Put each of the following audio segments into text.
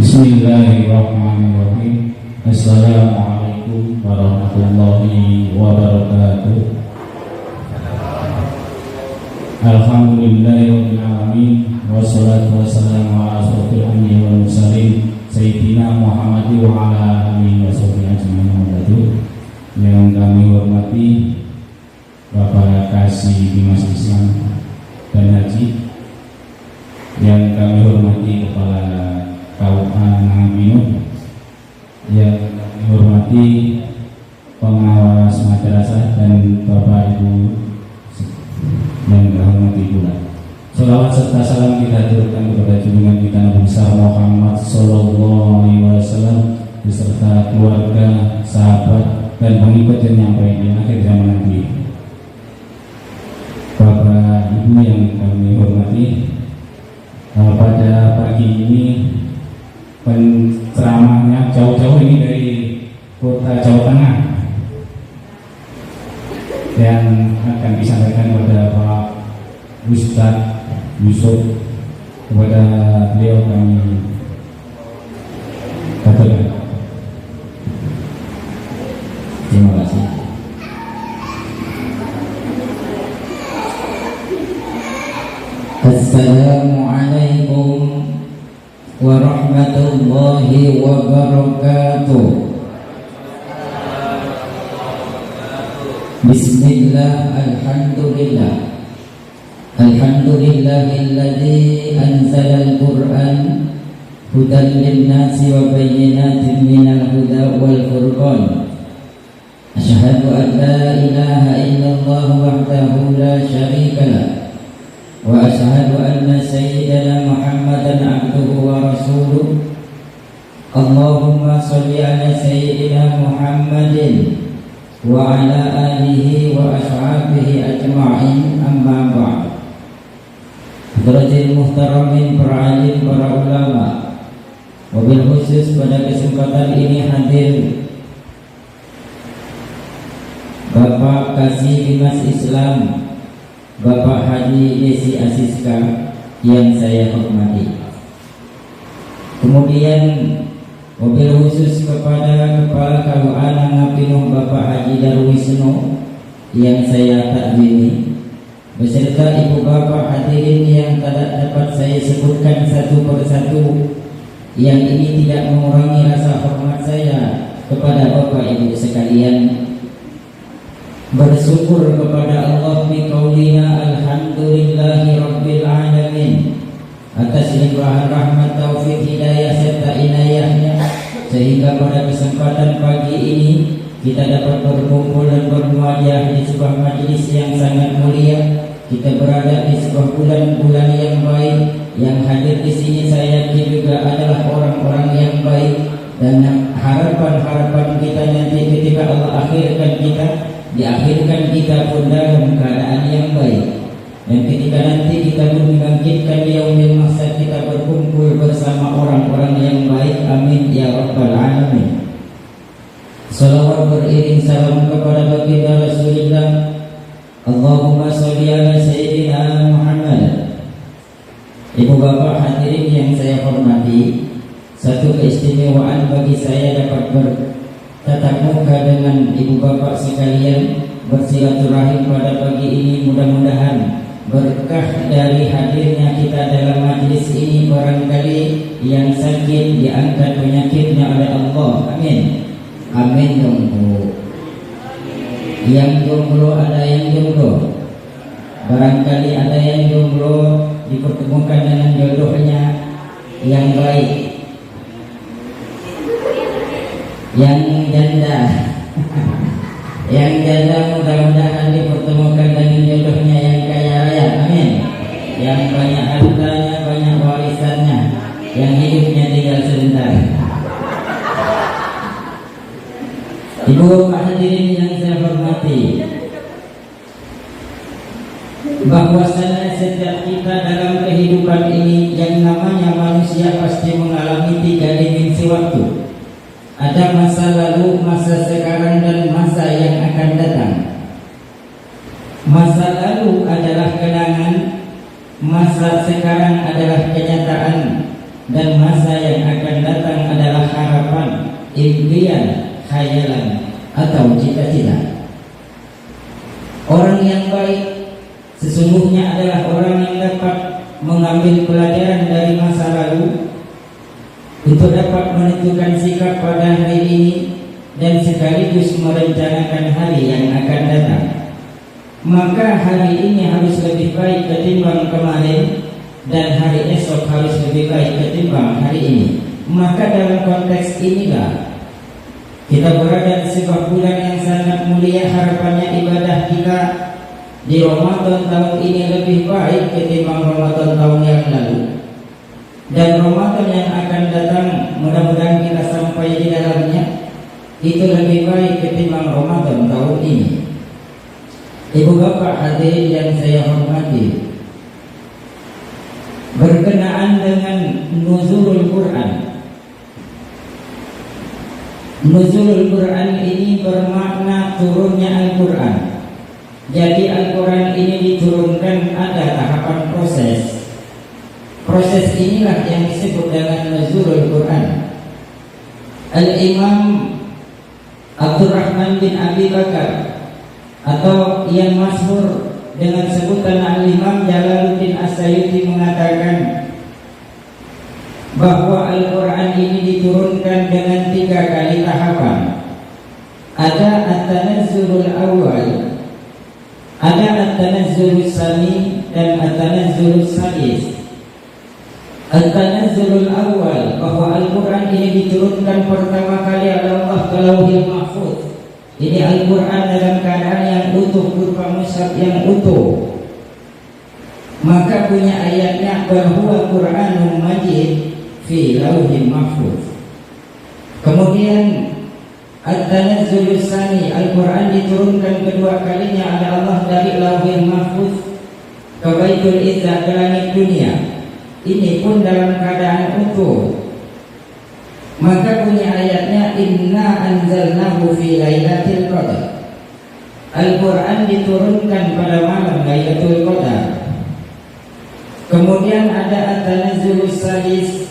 Bismillahirrahmanirrahim. Assalamualaikum warahmatullahi wabarakatuh. Alhamdulillahirabbil alamin wassalatu wassalamu ala asyrofil anbiya'i wal mursalin sayyidina Muhammadin wa ala alihi washabbihi ajmain. Yang kami hormati Bapak Kasih Dimas Islam dan Haji, yang kami hormati Kepala KUA Nangapino, yang kami hormati pengawas madrasah dan Bapak Ibu yang kami hormati pula. Salawat serta salam kita aturkan kepada junjungan kita Nabi besar Muhammad Sallallahu Alaihi Wasallam beserta keluarga, sahabat dan pengikut yang sampai di akhir zaman nanti. Bapak Ibu yang kami hormati, pada pagi ini penceramahnya jauh-jauh ini dari kota Jawa Tengah yang akan disampaikan kepada Pak Ustadz Yusuf. Kepada beliau kami katakan terima kasih. Assalamualaikum warahmatullahi wabarakatuh. Bismillah, alhamdulillah. Alhamdulillahilladzi anzalal Qur'an hudan lin-nasi wa bayyinatin minal huda wal furqan. Asyhadu an la ilaha illallah wahdahu la syarika lah. Wa asyhadu anna sayyidana Muhammadan abduhu wa rasuluh. Allahumma sholli ala sayyidina Muhammadin wa ala alihi wa ashabihi ajma'in, amma ba'd. Hadratil muhtaramin, para alim, para ulama, wabil khusus pada kesempatan ini hadir Bapak Kasih Dimas Islam, Bapak Haji Desi Asiska yang saya hormati. Kemudian wabil khusus kepada Kepala KUA Nangapino Bapak Haji Darwisno yang saya takzimi, beserta ibu bapak hadirin yang tidak dapat saya sebutkan satu persatu, yang ini tidak mengurangi rasa hormat saya kepada bapak ibu sekalian. Bersyukur kepada Allah biqaulina alhamdulillahi rabbil alamin atas limpahan rahmat, taufik, hidayah serta inayahnya, sehingga pada kesempatan pagi ini kita dapat berkumpul dan bermuajah di sebuah majelis yang sangat mulia. Kita berada di sebuah bulan-bulan yang baik. Yang hadir di sini saya yakin juga adalah orang-orang yang baik, dan harapan-harapan kita nanti ketika Allah akhirkan kita, diakhirkan kita pun dalam keadaan yang baik. Dan ketika nanti kita pun membangkitkan di yaumil mahsyar, kita berkumpul bersama orang-orang yang baik. Amin ya rabbal alamin. Salawat beriring salam kepada baginda Rasulullah. Allahumma sholli ala sayyidina Muhammad. Ibu bapak hadirin yang saya hormati, satu keistimewaan bagi saya dapat bertatap muka dengan ibu bapak sekalian, bersilaturahim pada pagi ini. Mudah-mudahan berkah dari hadirnya kita dalam majlis ini, barangkali yang sakit diangkat penyakitnya oleh Allah. Amin. Amin dong Bu. Yang jomblo ada yang jomblo, barangkali ada yang jomblo dipertemukan dengan jodohnya yang baik. Yang janda yang janda mudah-mudahan dipertemukan dengan jodohnya yang kaya raya. Amin. Yang banyak hartanya, banyak warisannya, yang hidupnya tinggal sebentar. Ibu bapak hadirin yang saya hormati, bahwasanya setiap kita dalam kehidupan ini yang namanya manusia pasti mengalami 3 dimensi waktu. Ada masa lalu, masa sekarang, dan masa yang akan datang. Masa lalu adalah kenangan, masa sekarang adalah kenyataan, dan masa yang akan datang adalah harapan, impian, khayalan, atau cita-cita. Orang yang baik sesungguhnya adalah orang yang dapat mengambil pelajaran dari masa lalu untuk dapat menentukan sikap pada hari ini dan sekaligus merencanakan hari yang akan datang. Maka hari ini harus lebih baik ketimbang kemarin, dan hari esok harus lebih baik ketimbang hari ini. Maka dalam konteks inilah kita berada di sebuah bulan yang sangat mulia. Harapannya ibadah kita di Ramadan tahun ini lebih baik ketimbang Ramadan tahun yang lalu. Dan Ramadan yang akan datang, mudah-mudahan kita sampai di dalamnya, itu lebih baik ketimbang Ramadan tahun ini. Ibu bapak hadirin yang saya hormati, berkenaan dengan nuzulul Quran. Nuzulul Quran ini bermakna turunnya Al-Quran. Jadi Al-Quran ini diturunkan ada tahapan proses. Proses inilah yang disebut dengan nuzulul Quran. Al-Imam Abdurrahman bin Abi Bakar, atau yang masyhur dengan sebutan Al-Imam Jalaluddin As-Sayuti, mengatakan bahwa Al-Quran ini diturunkan dengan 3 kali tahapan. Ada at-tanazzulul awal, ada at-tanazzulul tsani, dan at-tanazzulul tsalits. At-tanazzulul awal, bahwa Al-Quran ini diturunkan pertama kali oleh Allah ke Lauhil Mahfuz. Ini Al-Quran dalam keadaan yang utuh, berupa mushaf yang utuh. Maka punya ayatnya, bahwa Quranun Majid fi Lauhil Mahfuz. Kemudian At-Tanazzulul Tsani, Al-Quran diturunkan kedua kalinya oleh Allah dari Lauhil Mahfuz ke Baitul Izzah, ke langit dunia. Ini pun dalam keadaan utuh. Maka punya ayatnya, inna anzalnahu fi lailatul qadar. Al-Quran diturunkan pada malam Lailatul Qadar. Kemudian ada at-tanazzulus tsalits.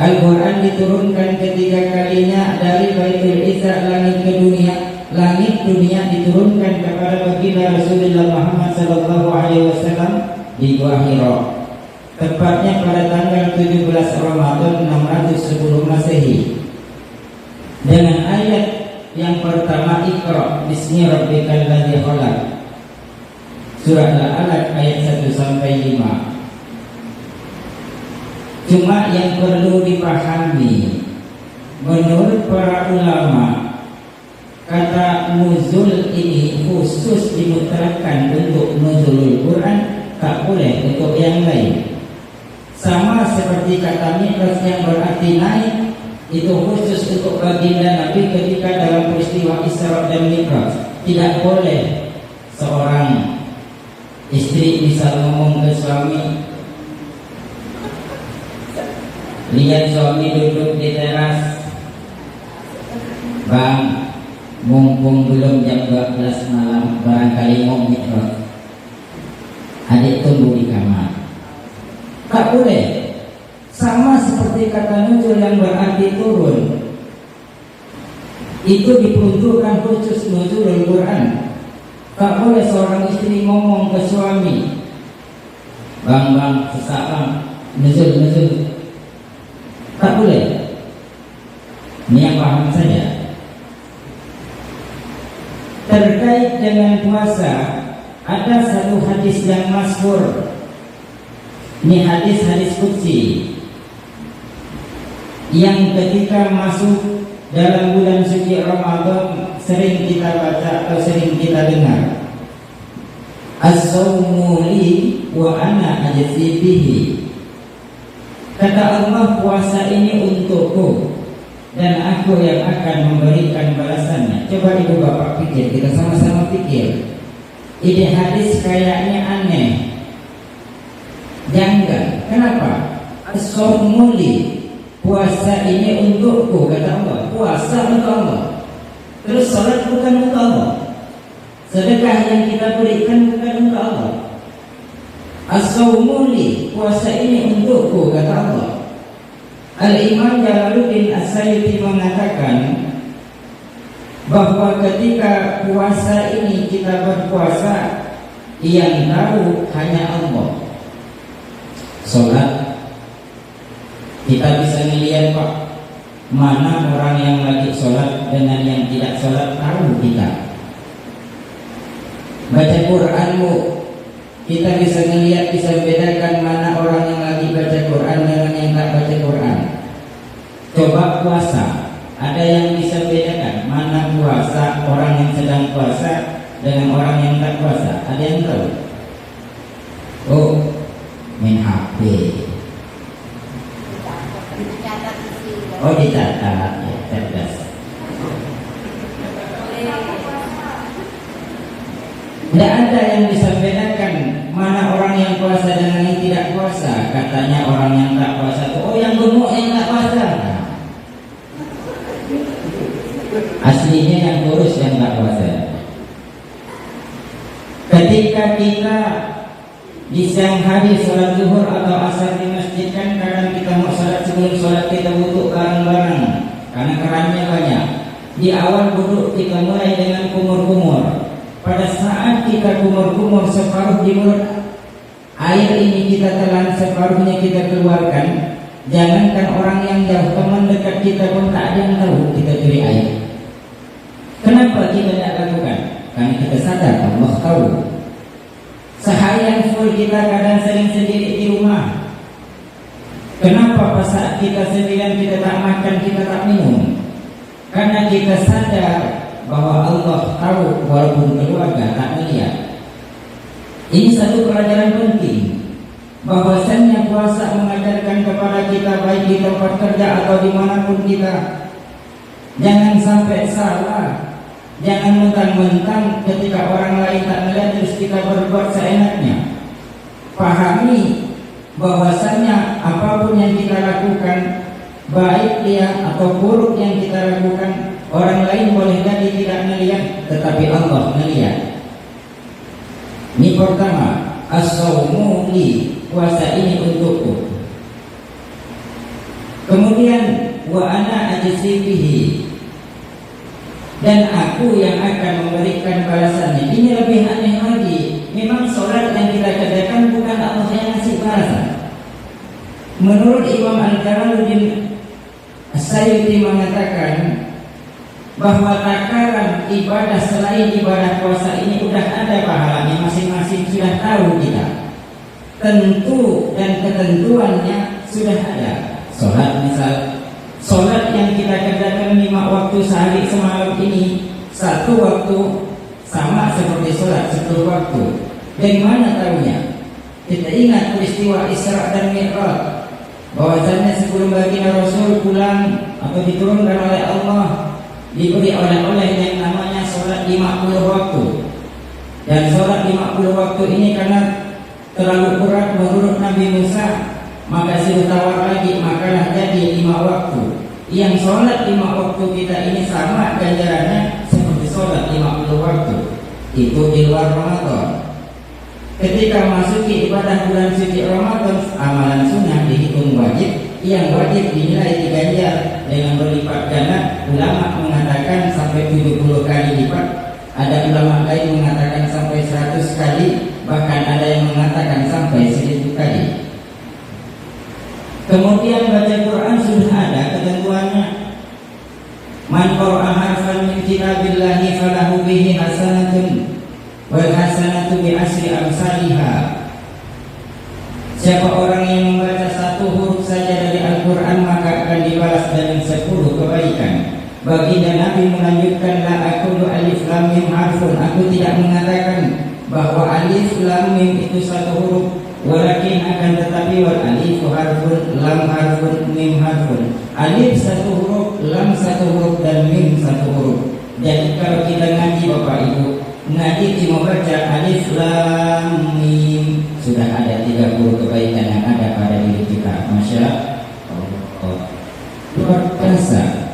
Al-Quran diturunkan ketiga kalinya dari Baitul Izzah, langit ke dunia. Langit dunia diturunkan kepada baginda Rasulullah Muhammad SAW di Gua Hira. Tepatnya pada tanggal 17 Ramadan 600 sebelum Masehi, dengan ayat yang pertama, Iqra bismi rabbikal ladzi khalaq. Surah Al-Alaq ayat 1 sampai 5. Cuma yang perlu dipahami, menurut para ulama, kata nuzul ini khusus dimutlakkan untuk nuzulul Quran, tak boleh untuk yang lain. Sama seperti kata mi'raj yang berarti naik, itu khusus untuk baginda Nabi ketika dalam peristiwa Isra dan Mi'raj. Tidak boleh seorang istri misal ngomong ke suami, lihat suami duduk di teras, bang, mumpung belum jam 12 malam, barangkali mau Mi'raj, adik tunggu di kamar. Tak boleh. Sama seperti kata nuzul yang berarti turun, itu diperuntukkan khusus nuzulul Quran. Tak boleh seorang istri ngomong ke suami, bang, sesak bang, nuzul. Tak boleh. Ini yang paham saja. Terkait dengan puasa, ada satu hadis yang masyhur. Ini hadis qudsi yang ketika masuk dalam bulan suci Ramadan sering kita baca atau sering kita dengar. As-sawmu li wa ana ajzi bihi. Kata Allah, puasa ini untukku dan aku yang akan memberikan balasannya. Coba ibu bapak pikir, kita sama-sama pikir. Ini hadis kayaknya aneh, janggal. Kenapa? As-sawmu li, puasa ini untukku, kata Allah. Puasa untuk Allah. Terus salat bukan untuk Allah. Sedekah yang kita berikan bukan untuk Allah. As-sawmu li, puasa ini untukku, kata Allah. Al-Imam Jalaluddin As-Sayuti mengatakan bahwa ketika puasa ini kita berpuasa, yang tahu hanya Allah. Sholat kita bisa melihat Pak, mana orang yang lagi sholat dengan yang tidak sholat, tahu kita. Baca Quranmu, kita bisa melihat, bisa bedakan mana orang yang lagi baca Quran dengan yang tak baca Quran. Coba puasa, ada yang bisa bedakan mana puasa orang yang sedang puasa dengan orang yang tak puasa? Ada yang tahu? Oh, main HP. Oh, dicatat, ya, cerdas. Tidak ada yang bisa bedakan mana orang yang puasa dengan yang tidak puasa. Katanya orang yang tak puasa itu, oh yang gemuk yang tak puasa. Aslinya yang kurus yang tak puasa. Ketika kita di siang hari sholat zuhur atau asar di masjid, kan kadang kita mau sholat, sebelum sholat kita butuh barang-barang karena kerannya banyak. Di awal duduk kita mulai dengan kumur-kumur. Pada saat kita kumur-kumur separuh di mulut, air ini kita telan, separuhnya kita keluarkan. Jangankan orang yang jauh, teman dekat kita pun tak ada yang tahu kita curi air. Kenapa kita tidak lakukan? Karena kita sadar Allah tahu. Seharian full kita kadang sering sendiri di rumah. Kenapa pas saat kita sendirian kita tak makan, kita tak minum? Karena kita sadar bahwa Allah tahu walaupun keluarga tak melihat. Ini satu pelajaran penting, bahwasannya puasa mengajarkan kepada kita, baik di tempat kerja atau dimanapun kita, jangan sampai salah. Jangan mentang-mentang ketika orang lain tak melihat terus kita berbuat seenaknya. Pahami bahwasannya apapun yang kita lakukan, baik dia atau buruk yang kita lakukan, orang lain boleh jadi tidak melihat, tetapi Allah melihat. Ini pertama, as-shaumu li, puasa ini untukku. Kemudian wa ana ajzi bihi, dan aku yang akan memberikan balasannya. Ini lebih aneh lagi. Memang sholat yang kita kerjakan bukan Allah yang ngasih balasan. Menurut Imam Al-Jalaluddin As-Sayuti mengatakan bahwa takaran ibadah selain ibadah puasa ini udah ada pahalanya, masing-masing sudah tahu kita. Tentu dan ketentuannya sudah ada. Sholat misal, sholat yang kita kerjakan 5 waktu sehari semalam ini, 1 waktu sama seperti sholat 10 waktu. Dari mana tahunya? Kita ingat peristiwa Isra dan Mi'raj, bahwasanya sebelum baginda Rasul pulang atau diturunkan oleh Allah, diberi oleh-oleh yang namanya sholat 50 waktu. Dan sholat 50 waktu ini karena terlalu berat menurut Nabi Musa, maka suruh tawar lagi, makalah jadi 5 waktu. Yang sholat 5 waktu kita ini sama ganjarannya seperti sholat 50 waktu. Itu di luar Ramadan. Ketika masuki ibadah bulan suci Ramadan, amalan sunnah dihitung wajib, yang wajib dinilai diganjar dengan berlipat ganda. Ulama mengatakan sampai 70 kali lipat, ada ulama lain mengatakan sampai 100 kali, bahkan ada yang mengatakan sampai 1000 kali. Kemudian baca Quran sudah ada ketentuannya. Man qara'a harfan min kitabillahi falahu bihi hasanatun wal hasanatu bi asri amsalha. Siapa orang yang membaca 1 huruf saja dari Al-Quran, maka akan dibalas dengan 10 kebaikan. Baginda Nabi melanjutkan, la aqulu alif lam mim harfun, aku tidak mengatakan bahwa alif lam mim itu 1 huruf, walakin akan tetapi wal alif harfun, lam harfun, mim harfun. Alif 1 huruf, lam 1 huruf, dan mim 1 huruf. Jadi kalau kita ngaji Bapak Ibu, ngaji cuma baca alif lam mim, sudah ada 30 kebaikan yang ada pada diri kita. Masya Allah, luar biasa.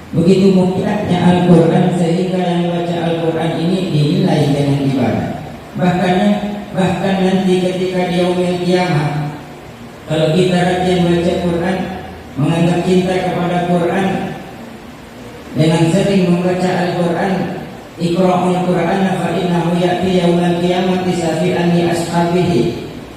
Begitu mulianya Al-Quran sehingga yang baca Al-Quran ini dinilai dengan ibadah. Bahkan nanti ketika di yaumil kiamah, kalau kita rajin baca Quran, menganggap cinta kepada Quran dengan sering membaca Al-Quran. Iqra'ul Qur'ana fa innahu ya'ti yaumal qiyamati syafi'an li ashabihi.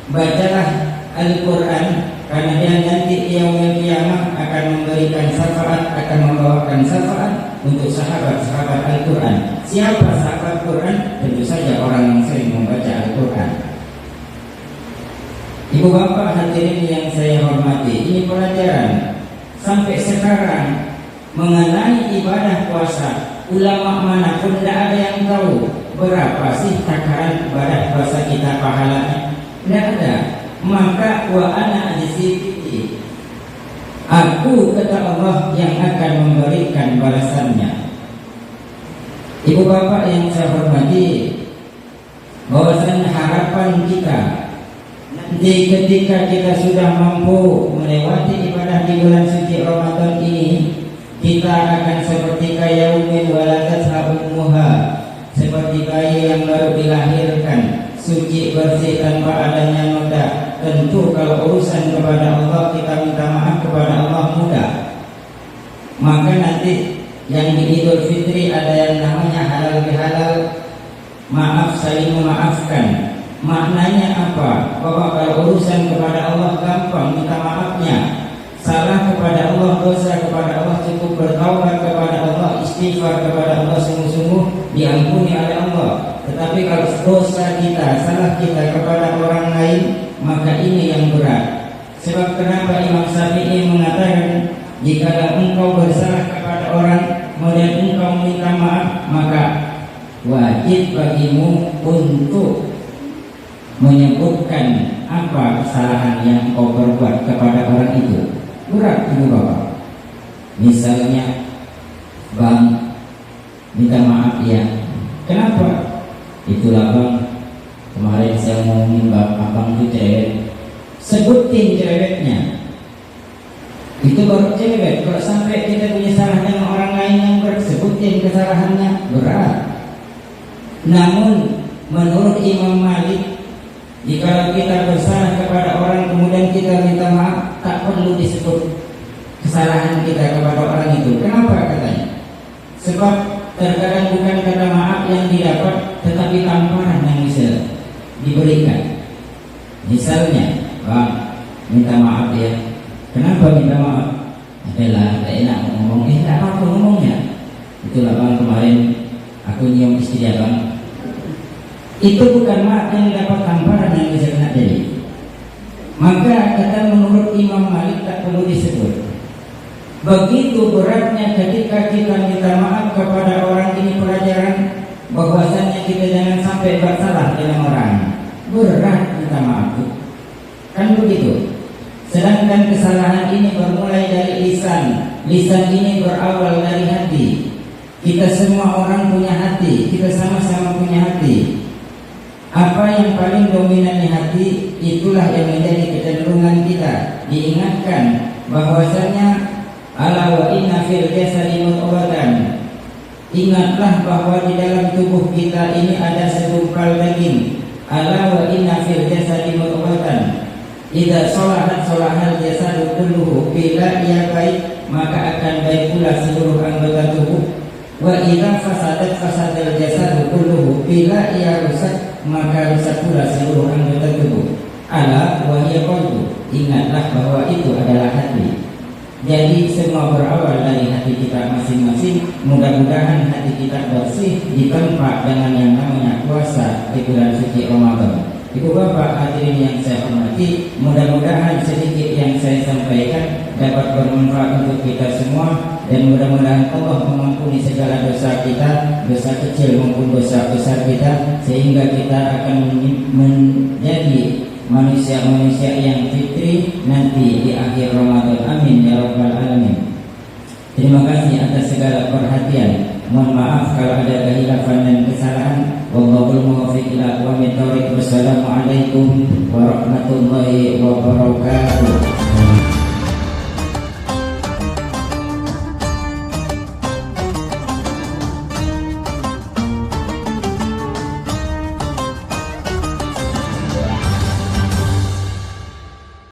Bacalah Al-Quran karena dia nanti yaumul qiyamah akan memberikan syafaat, akan membawakan syafaat untuk sahabat-sahabat Al-Quran. Siapa sahabat Quran? Tentu saja orang yang sering membaca Al-Quran. Ibu bapak hadirin yang saya hormati, ini pelajaran sampai sekarang mengenai ibadah puasa. Ulama manapun tidak ada yang tahu berapa sih takaran ibadah puasa kita pahalanya. Tidak ada. Maka wa ana ajzihi, aku kata Allah yang akan memberikan balasannya. Ibu bapak yang saya hormati, bahwasanya harapan kita nanti ketika kita sudah mampu melewati ibadah di bulan suci Ramadan ini, kita akan seperti kayaumin waladat ummuha, seperti bayi yang baru dilahirkan, suci bersih tanpa adanya noda. Tentu kalau urusan kepada Allah, kita minta maaf kepada Allah mudah. Maka nanti yang di Idul Fitri ada yang namanya halal bihalal, maaf saling memaafkan. Maknanya apa? Bahwa kalau urusan kepada Allah gampang minta maafnya. Salah kepada Allah, dosa kepada Allah, cukup bertaubat kepada Allah, istighfar kepada Allah sungguh-sungguh, diampuni oleh Allah. Tetapi kalau dosa kita, salah kita kepada orang lain, maka ini yang berat. Sebab kenapa Imam Syafi'i mengatakan, jika engkau bersalah kepada orang, kemudian engkau minta maaf, maka wajib bagimu untuk menyebutkan apa kesalahan yang engkau perbuat kepada orang itu. Berat ibu bapak. Misalnya, bang, minta maaf ya. Kenapa? Itulah bang, kemarin saya ngomongin abang itu cewek. Sebutin ceweknya. Itu baru cewek. Kalau sampai kita punya salah dengan orang lain yang bersebutin kesalahannya, berat. Namun menurut Imam Malik, jika kita bersalah kepada orang kemudian kita minta maaf, tak perlu disebut kesalahan kita kepada orang itu. Kenapa katanya? Sebab terkadang bukan kata maaf yang didapat, tetapi tamparan yang bisa diberikan. Misalnya, bang, minta maaf ya. Kenapa minta maaf? Adalah tak enak ngomong. Tak apa ngomongnya. Itulah bang, kemarin aku nyium istri ya bang. Itu bukan maaf yang dapat tamparan yang bisa kena jadi. Maka kata menurut Imam Malik tak perlu disebut. Begitu beratnya ketika kita minta maaf kepada orang, ini pelajaran bahwasanya kita jangan sampai bersalah dengan orang. Berat minta maaf, kan begitu. Sedangkan kesalahan ini bermulai dari lisan. Lisan ini berawal dari hati. Kita semua orang punya hati. Kita sama-sama punya hati. Apa yang paling dominan di hati, itulah yang menjadi kecenderungan kita. Diingatkan bahwasanya ala wa inna fil jasadi mudghatan. Ingatlah bahwa di dalam tubuh kita ini ada segumpal daging. Ala wa inna fil jasadi mudghatan. Idza sholahat sholahal jasadu kulluhu. Bila ia baik, maka akan baik pula seluruh anggota tubuh. Wa idza fasadat fasadal jasadu kulluhu. Bila ia rusak, maka rusak pula seluruh anggota tubuh. Ala wa hiya qalbu. Ingatlah bahwa itu adalah hati. Jadi semua berawal dari hati kita masing-masing. Mudah-mudahan hati kita bersih di tempat dengan yang namanya puasa di bulan suci Ramadan. Ibu bapak hadirin yang saya hormati, mudah-mudahan sedikit yang saya sampaikan dapat bermanfaat untuk kita semua, dan mudah-mudahan Allah mengampuni segala dosa kita, dosa kecil maupun dosa besar kita, sehingga kita akan menjadi manusia-manusia yang fitri nanti di akhir Ramadan. Amin ya rabbal alamin. Terima kasih atas segala perhatian. Mohon maaf kalau ada kehilafan dan kesalahan. Wallahul muwaffiq ila aqwamit thoriq. Wassalamualaikum warahmatullahi wabarakatuh.